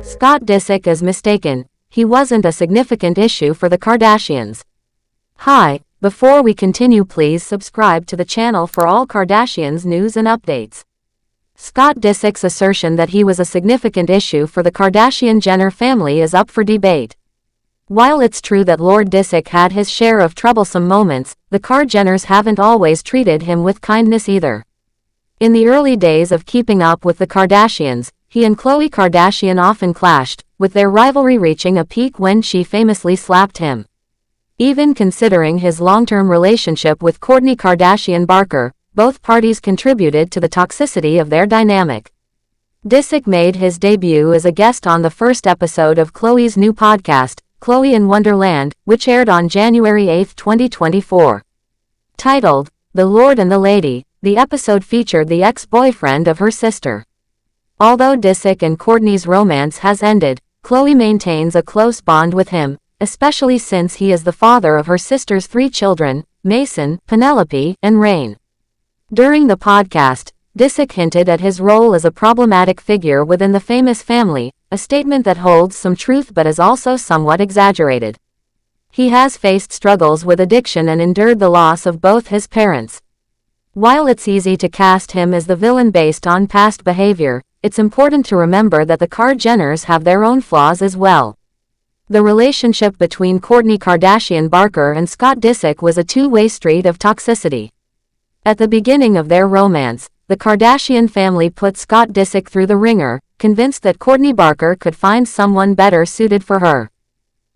Scott Disick is mistaken. He wasn't a significant issue for the Kardashians. Hi, before we continue, please subscribe to the channel for all Kardashians news and updates. Scott Disick's assertion that he was a significant issue for the Kardashian-Jenner family is up for debate. While it's true that Lord Disick had his share of troublesome moments, the Kar-Jenners haven't always treated him with kindness either. In the early days of keeping up with the Kardashians, he and Khloé Kardashian often clashed, with their rivalry reaching a peak when she famously slapped him. Even considering his long-term relationship with Kourtney Kardashian Barker, both parties contributed to the toxicity of their dynamic. Disick made his debut as a guest on the first episode of Khloé's new podcast, Khloé in Wonderland, which aired on January 8, 2024. Titled, The Lord and the Lady, the episode featured the ex-boyfriend of her sister. Although Disick and Kourtney's romance has ended, Khloé maintains a close bond with him, especially since he is the father of her sister's 3 children, Mason, Penelope, and Rain. During the podcast, Disick hinted at his role as a problematic figure within the famous family, a statement that holds some truth but is also somewhat exaggerated. He has faced struggles with addiction and endured the loss of both his parents. While it's easy to cast him as the villain based on past behavior, it's important to remember that the Kar-Jenners have their own flaws as well. The relationship between Kourtney Kardashian Barker and Scott Disick was a two-way street of toxicity. At the beginning of their romance, the Kardashian family put Scott Disick through the ringer, convinced that Kourtney Barker could find someone better suited for her.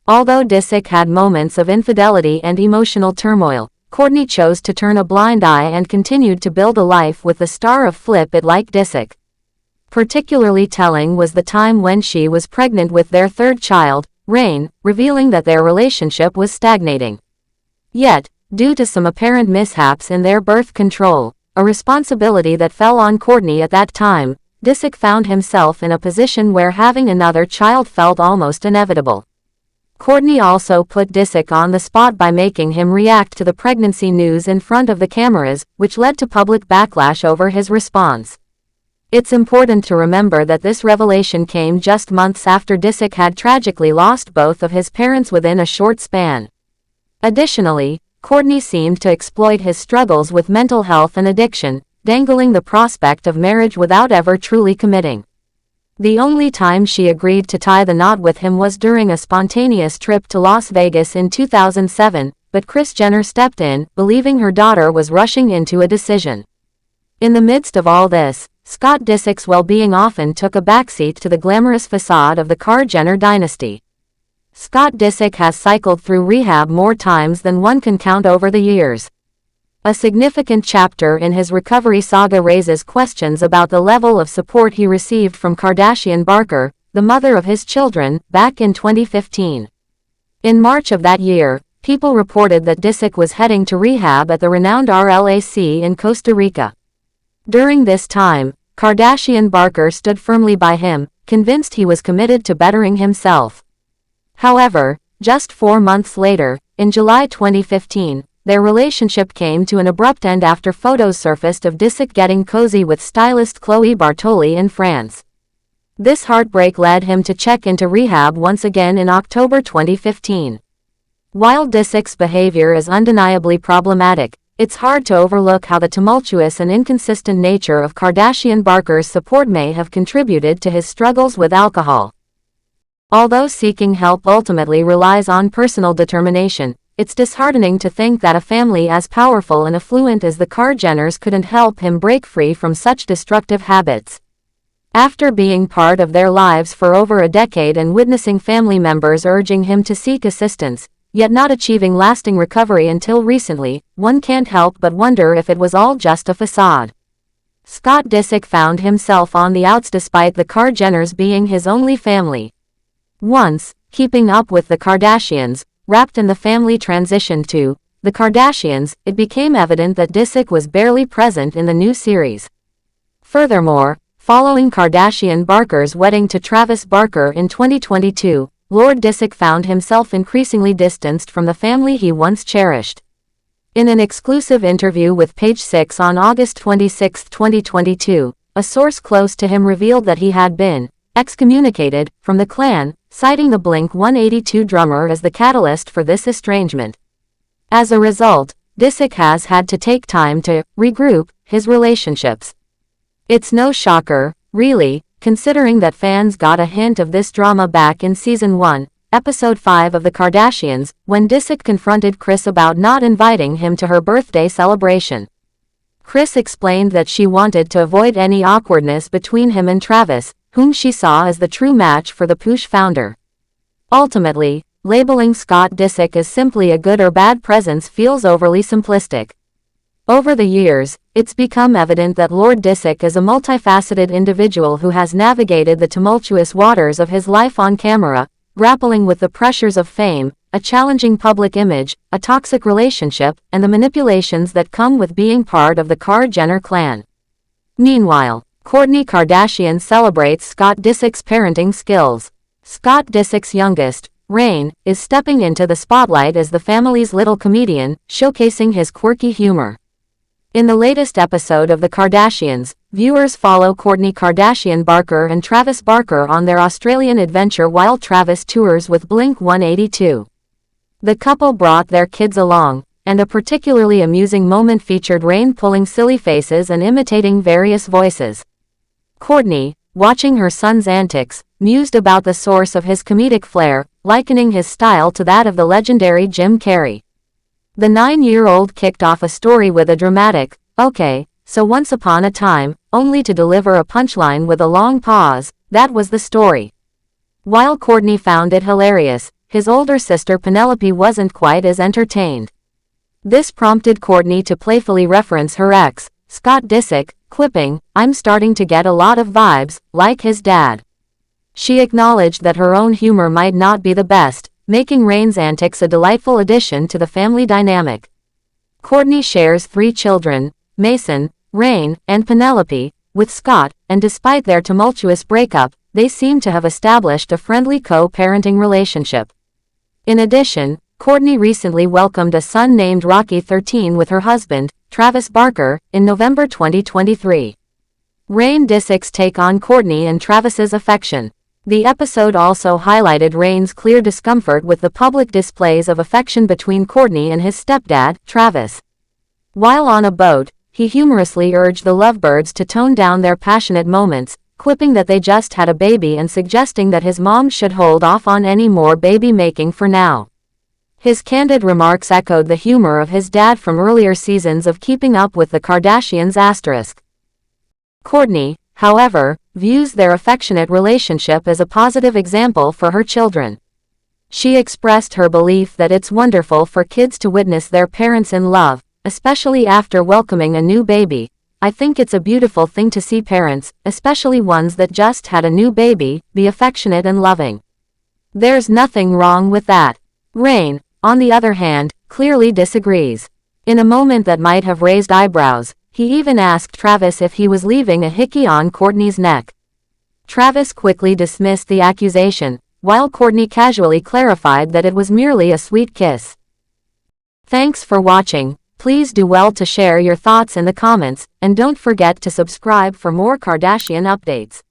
Although Disick had moments of infidelity and emotional turmoil, Kourtney chose to turn a blind eye and continued to build a life with the star of Flip It like Disick. Particularly telling was the time when she was pregnant with their third child, Rain, revealing that their relationship was stagnating. Yet, due to some apparent mishaps in their birth control, a responsibility that fell on Kourtney at that time, Disick found himself in a position where having another child felt almost inevitable. Kourtney also put Disick on the spot by making him react to the pregnancy news in front of the cameras, which led to public backlash over his response. It's important to remember that this revelation came just months after Disick had tragically lost both of his parents within a short span. Additionally, Kourtney seemed to exploit his struggles with mental health and addiction, dangling the prospect of marriage without ever truly committing. The only time she agreed to tie the knot with him was during a spontaneous trip to Las Vegas in 2007, but Kris Jenner stepped in, believing her daughter was rushing into a decision. In the midst of all this, Scott Disick's well-being often took a backseat to the glamorous facade of the Kar-Jenner dynasty. Scott Disick has cycled through rehab more times than one can count over the years. A significant chapter in his recovery saga raises questions about the level of support he received from Kardashian Barker, the mother of his children, back in 2015. In March of that year, people reported that Disick was heading to rehab at the renowned RLAC in Costa Rica. During this time, Kardashian Barker stood firmly by him, convinced he was committed to bettering himself. However, just 4 months later, in July 2015, their relationship came to an abrupt end after photos surfaced of Disick getting cozy with stylist Chloe Bartoli in France. This heartbreak led him to check into rehab once again in October 2015. While Disick's behavior is undeniably problematic, it's hard to overlook how the tumultuous and inconsistent nature of Kardashian Barker's support may have contributed to his struggles with alcohol. Although seeking help ultimately relies on personal determination, it's disheartening to think that a family as powerful and affluent as the Kar-Jenners couldn't help him break free from such destructive habits. After being part of their lives for over a decade and witnessing family members urging him to seek assistance, yet not achieving lasting recovery until recently, one can't help but wonder if it was all just a facade. Scott Disick found himself on the outs despite the Kar-Jenners being his only family. Once, keeping up with the Kardashians, wrapped in the family transition to the Kardashians, it became evident that Disick was barely present in the new series. Furthermore, following Kardashian Barker's wedding to Travis Barker in 2022, Lord Disick found himself increasingly distanced from the family he once cherished. In an exclusive interview with Page 6 on August 26, 2022, a source close to him revealed that he had been excommunicated from the clan, citing the Blink-182 drummer as the catalyst for this estrangement. As a result, Disick has had to take time to regroup his relationships. It's no shocker, really, considering that fans got a hint of this drama back in Season 1, Episode 5 of The Kardashians, when Disick confronted Kris about not inviting him to her birthday celebration. Kris explained that she wanted to avoid any awkwardness between him and Travis, whom she saw as the true match for the Poosh founder. Ultimately, labeling Scott Disick as simply a good or bad presence feels overly simplistic. Over the years, it's become evident that Lord Disick is a multifaceted individual who has navigated the tumultuous waters of his life on camera, grappling with the pressures of fame, a challenging public image, a toxic relationship, and the manipulations that come with being part of the Kar-Jenner clan. Meanwhile, Kourtney Kardashian celebrates Scott Disick's parenting skills. Scott Disick's youngest, Reign, is stepping into the spotlight as the family's little comedian, showcasing his quirky humor. In the latest episode of The Kardashians, viewers follow Kourtney Kardashian Barker and Travis Barker on their Australian adventure while Travis tours with Blink-182. The couple brought their kids along, and a particularly amusing moment featured Reign pulling silly faces and imitating various voices. Kourtney, watching her son's antics, mused about the source of his comedic flair, likening his style to that of the legendary Jim Carrey. The 9-year-old kicked off a story with a dramatic, "Okay, so once upon a time," only to deliver a punchline with a long pause. That was the story. While Kourtney found it hilarious, his older sister Penelope wasn't quite as entertained. This prompted Kourtney to playfully reference her ex, Scott Disick, quipping, "I'm starting to get a lot of vibes, like his dad." She acknowledged that her own humor might not be the best, making Reign's antics a delightful addition to the family dynamic. Kourtney shares 3 children, Mason, Reign, and Penelope, with Scott, and despite their tumultuous breakup, they seem to have established a friendly co-parenting relationship. In addition, Kourtney recently welcomed a son named Rocky 13 with her husband, Travis Barker, in November 2023. Reign Disick's take on Kourtney and Travis's affection. The episode also highlighted Reign's clear discomfort with the public displays of affection between Kourtney and his stepdad, Travis. While on a boat, he humorously urged the lovebirds to tone down their passionate moments, quipping that they just had a baby and suggesting that his mom should hold off on any more baby making for now. His candid remarks echoed the humor of his dad from earlier seasons of Keeping Up with the Kardashians*. Kourtney, however, views their affectionate relationship as a positive example for her children. She expressed her belief that it's wonderful for kids to witness their parents in love, especially after welcoming a new baby. "I think it's a beautiful thing to see parents, especially ones that just had a new baby, be affectionate and loving. There's nothing wrong with that." Reign, on the other hand, clearly disagrees. In a moment that might have raised eyebrows, he even asked Travis if he was leaving a hickey on Kourtney's neck. Travis quickly dismissed the accusation, while Kourtney casually clarified that it was merely a sweet kiss. Thanks for watching. Please do well to share your thoughts in the comments, and don't forget to subscribe for more Kardashian updates.